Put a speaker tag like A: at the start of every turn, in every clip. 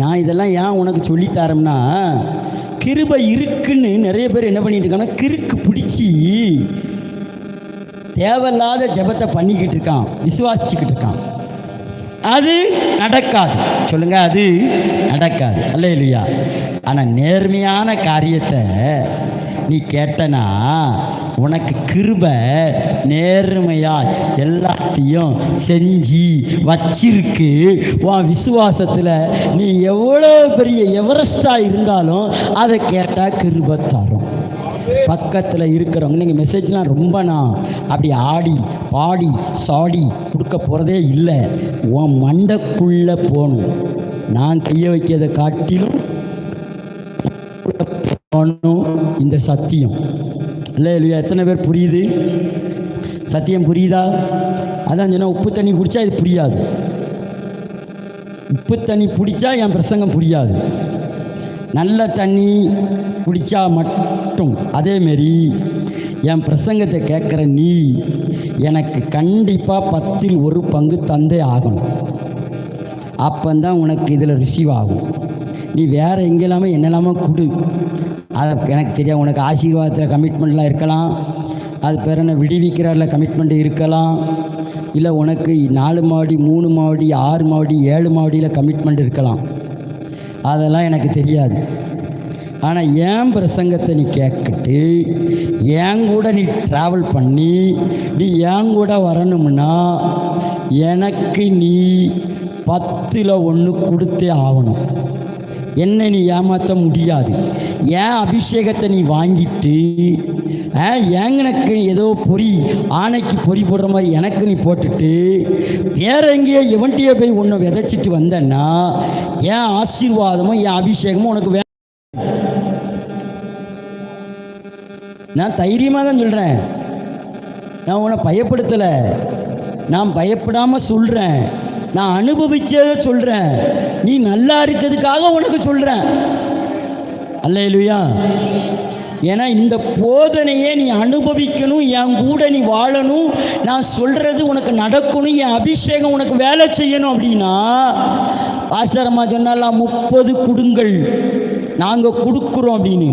A: நான் இதெல்லாம் ஏன் உனக்கு சொல்லித்தரேன்னா, கிருபை இருக்குன்னு நிறைய பேர் என்ன பண்ணிட்டு இருக்காங்கன்னா, கிறுக்கு பிடிச்சி தேவையில்லாத ஜெபத்தை பண்ணிக்கிட்டு இருக்கான், விசுவாசிச்சுக்கிட்டு இருக்கான். அது நடக்காது. சொல்லுங்க, அது நடக்காது. அல்லேலூயா. ஆனால் நேர்மையான காரியத்தை நீ கேட்டனா உனக்கு கிருபை நேர்மையா எல்லாத்தையும் செஞ்சு வச்சிருக்கு. உன் விசுவாசத்தில் நீ எவ்வளோ பெரிய எவரெஸ்டாக இருந்தாலும் அதை கேட்டால் கிருபை தரும். பக்கத்தில் இருக்கிறவங்க நீங்கள் மெசேஜ்லாம் ரொம்ப நான் அப்படி ஆடி பாடி சாடி கொடுக்க போகிறதே இல்லை. உன் மண்டைக்குள்ளே போகணும். நான் கையை வைக்கிறதை காட்டிலும் போகணும் இந்த சத்தியம். இல்லை இல்லையா? எத்தனை பேர் புரியுது? சத்தியம் புரியுதா? அதான் சொன்னால் உப்பு தண்ணி குடித்தா இது புரியாது. உப்பு தண்ணி பிடிச்சா என் பிரசங்கம் புரியாது. நல்ல தண்ணி குடித்தா மட்டும். அதேமாரி என் பிரசங்கத்தை கேட்குற நீ எனக்கு கண்டிப்பாக 10ல் 1 பங்கு தந்தே ஆகணும். அப்போந்தான் உனக்கு இதில் ரிசீவ் ஆகும். நீ வேறு எங்கெல்லாமே என்னெல்லாமோ கொடு, அதை எனக்கு தெரியாது. உனக்கு ஆசீர்வாதத்தில் கமிட்மெண்ட்லாம் இருக்கலாம், அது பேர் என்ன விடுவிக்கிறார்ல கமிட்மெண்ட் இருக்கலாம், இல்லை உனக்கு 4 மாடி 3 மாடி 6 மாடி 7 மாடியில் கமிட்மெண்ட் இருக்கலாம். அதெல்லாம் எனக்கு தெரியாது. ஆனால் என் பிரசங்கத்தை நீ கேட்கிட்டு என் கூட நீ ட்ராவல் பண்ணி நீ என் கூட வரணும்னா எனக்கு நீ 10ல் 1 கொடுத்தே ஆகணும். என்னை நீ ஏமாற்ற முடியாது. ஏன் அபிஷேகத்தை நீ வாங்கிட்டு எனக்கு ஏதோ பொறி ஆணைக்கு பொறி போடுற மாதிரி எனக்கு நீ போட்டுட்டு வேற எங்கேயோ எவன்ட்டியே போய் ஒன்று விதைச்சிட்டு வந்தேன்னா என் ஆசீர்வாதமும் என் அபிஷேகமும் உனக்கு வேணும். நான் தைரியமாக தான் சொல்கிறேன். நான் உன்னை பயப்படுத்தலை. நான் பயப்படாமல் சொல்கிறேன். நான் அனுபவிச்சதை சொல்கிறேன். நீ நல்லா இருக்கிறதுக்காக உனக்கு சொல்கிறேன். அல்லேலூயா. ஏன்னா இந்த போதனையே நீ அனுபவிக்கணும், என் கூட நீ வாழணும், நான் சொல்கிறது உனக்கு நடக்கணும், என் அபிஷேகம் உனக்கு வேலை செய்யணும். அப்படின்னா பாஸ்டர் அம்மா சொன்னாலாம் 30 கொடுங்கள், நாங்கள் கொடுக்குறோம் அப்படின்னு.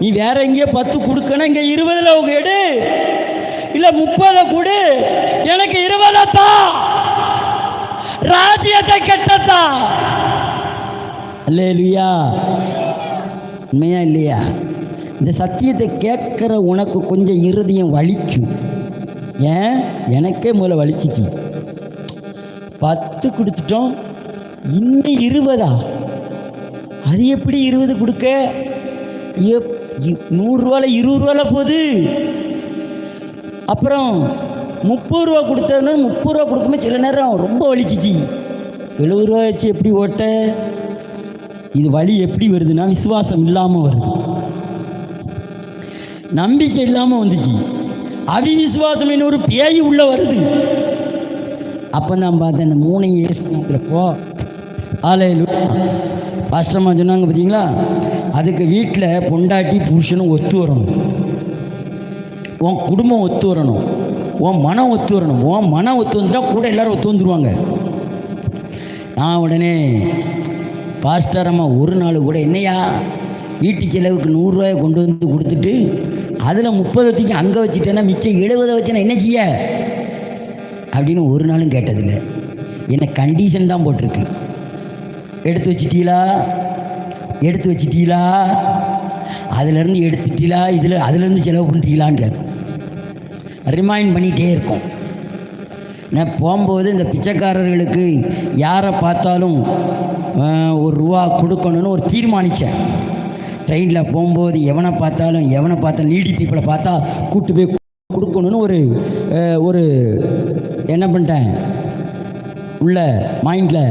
A: நீ வேற எங்கேயோ 10 கொடுக்கணும், இங்கே 20ல் அவங்க எடு, இல்லை 30 கொடு, எனக்கு 20 தான், ராஜ்யத்தை கெட்டதா. அல்லேலூயா. உண்மையா இல்லையா? இந்த சத்தியத்தை கேட்குற உனக்கு கொஞ்சம் இருதயம் வலிக்கும். ஏன்? எனக்கே முதல்ல வலிச்சிச்சு. 10 கொடுத்துட்டோம், இன்னும் 20. அது எப்படி 20 கொடுக்க? 100 ரூபாயில் 20 ரூபாயில் போகுது. அப்புறம் 30 ரூபா கொடுத்ததுன்னா 30 ரூபா கொடுக்கும்போது சில நேரம் ரொம்ப வலிச்சிச்சு. 70 ரூபா வச்சு எப்படி ஓட்ட? இது வலி எப்படி வருதுன்னா விசுவாசம் இல்லாமல் வருது, நம்பிக்கை இல்லாமல் வந்துச்சு. அவிவிசுவாசம் என்ன ஒரு பேய் உள்ள வருது. அப்போ நான் பார்த்தேன், இந்த 3 ஏசுநாத்தில் போ. ஆலையில் பாஸ்டர்மா சொன்னாங்க பார்த்தீங்களா, அதுக்கு வீட்டில் பொண்டாட்டி புருஷனும் ஒத்து வரணும், உன் குடும்பம் ஒத்து வரணும், உன் மனம் ஒத்து வரணும். உன் மனம் ஒத்து வந்துட்டா கூட எல்லோரும் ஒத்து வந்துடுவாங்க. நான் உடனே பாஸ்டர் அம்மா ஒரு நாள் கூட என்னையா வீட்டு செலவுக்கு 100 ரூபாயை கொண்டு வந்து கொடுத்துட்டு அதில் 30 வச்சுக்கு அங்கே வச்சுட்டேன்னா மிச்சம் 70 வச்சுன்னா என்ன செய்ய அப்படின்னு ஒரு நாளும் கேட்டதில்லை. என்ன கண்டிஷன் தான் போட்டிருக்கு. எடுத்து வச்சிட்டீங்களா, அதிலேருந்து எடுத்துட்டீங்களா, அதுலேருந்து செலவு பண்ணிட்டீங்களான்னு கேட்கும். ரிமைண்ட் பண்ணிகிட்டே இருக்கும். நான் போகும்போது இந்த பிச்சைக்காரர்களுக்கு யாரை பார்த்தாலும் 1 ரூபா கொடுக்கணும்னு ஒரு தீர்மானித்தேன். ட்ரெயினில் போகும்போது எவனை பார்த்தாலும் நீடி பீப்பிளை பார்த்தா கூட்டு போய் கொடுக்கணும்னு ஒரு என்ன பண்ணிட்டேன், உள்ள மைண்டில்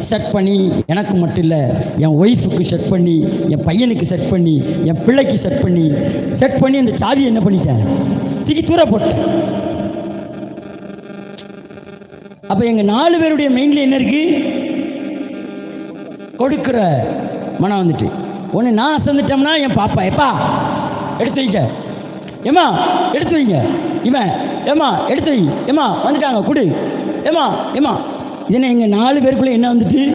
A: செட் பண்ணி, எனக்கு மட்டும் இல்லை என் ஒய்ஃபுக்கு செட் பண்ணி, என் பையனுக்கு செட் பண்ணி, என் பிள்ளைக்கு செட் பண்ணி அந்த சாவியை என்ன பண்ணிட்டேன், தூக்கி தூர போட்டேன். அப்போ எங்கள் 4 பேருடைய மைண்டில் என்ன இருக்குது? கொடுக்குற மனம் வந்துட்டு. ஒன்று நான் அசந்துட்டோம்னா என் பாப்பா எப்பா எடுத்து வைக்க, ஏம்மா எடுத்து வைங்க, இவன் ஏம்மா எடுத்து வை, ஏம்மா வந்துட்டாங்க கொடு, ஏம்மா இது என்ன எங்கள் 4 பேருக்குள்ளே என்ன வந்துட்டு